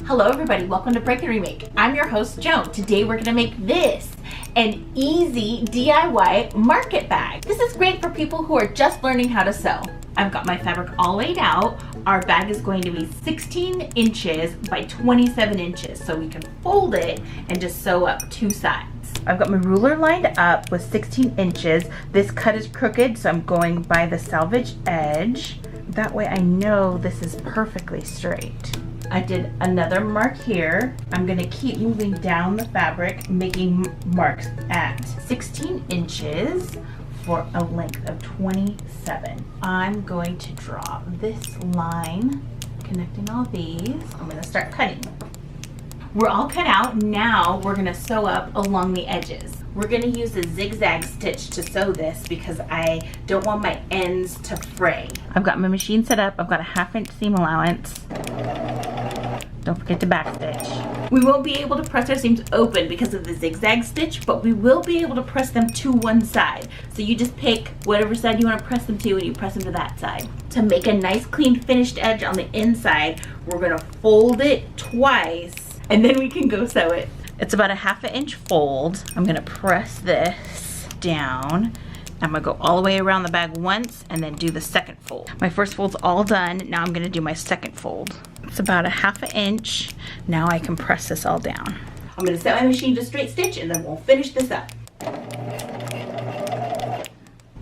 Hello everybody, welcome to Break Remake. I'm your host Joan. Today we're gonna make this, an easy DIY market bag. This is great for people who are just learning how to sew. I've got my fabric all laid out. Our bag is going to be 16 inches by 27 inches, so we can fold it and just sew up two sides. I've got my ruler lined up with 16 inches. This cut is crooked, so I'm going by the selvage edge. That way I know this is perfectly straight. I did another mark here. I'm gonna keep moving down the fabric, making marks at 16 inches for a length of 27. I'm going to draw this line, connecting all these. I'm gonna start cutting. We're all cut out. Now we're gonna sew up along the edges. We're gonna use a zigzag stitch to sew this because I don't want my ends to fray. I've got my machine set up. I've got a 1/2 inch seam allowance. Don't forget to backstitch. We won't be able to press our seams open because of the zigzag stitch, but we will be able to press them to one side. So you just pick whatever side you want to press them to and you press them to that side. To make a nice clean finished edge on the inside, we're gonna fold it twice and then we can go sew it. It's about a 1/2 inch fold. I'm gonna press this down. I'm gonna go all the way around the bag once and then do the second fold. My first fold's all done. Now I'm gonna do my second fold. It's about a 1/2 inch. Now I can press this all down. I'm gonna set my machine to straight stitch and then we'll finish this up.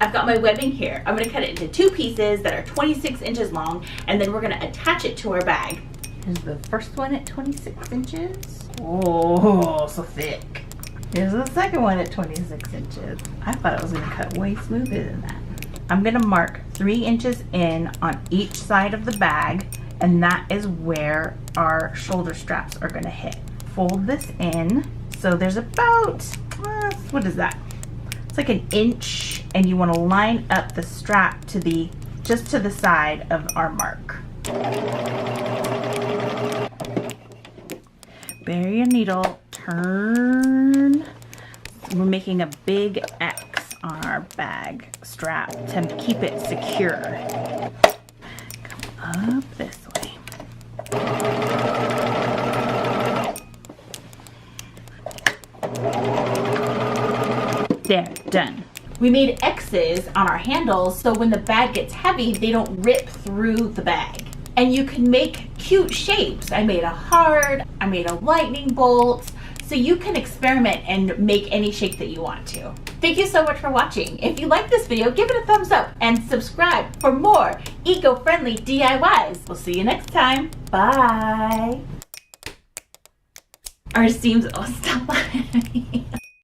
I've got my webbing here. I'm gonna cut it into two pieces that are 26 inches long and then we're gonna attach it to our bag. Here's the first one at 26 inches. Oh, so thick. Here's the second one at 26 inches. I thought it was gonna cut way smoother than that. I'm gonna mark 3 inches in on each side of the bag, and that is where our shoulder straps are gonna hit. Fold this in. So there's about, what is that? It's like 1 inch, and you wanna line up the strap to the, just to the side of our mark. Bury your needle, turn. We're making a big X on our bag strap to keep it secure. Come up this way. There, done. We made X's on our handles so when the bag gets heavy, they don't rip through the bag. And you can make cute shapes. I made a heart, I made a lightning bolt, so you can experiment and make any shape that you want to. Thank you so much for watching. If you like this video, give it a thumbs up and subscribe for more eco-friendly DIYs. We'll see you next time. Bye. Our seams, oh stop.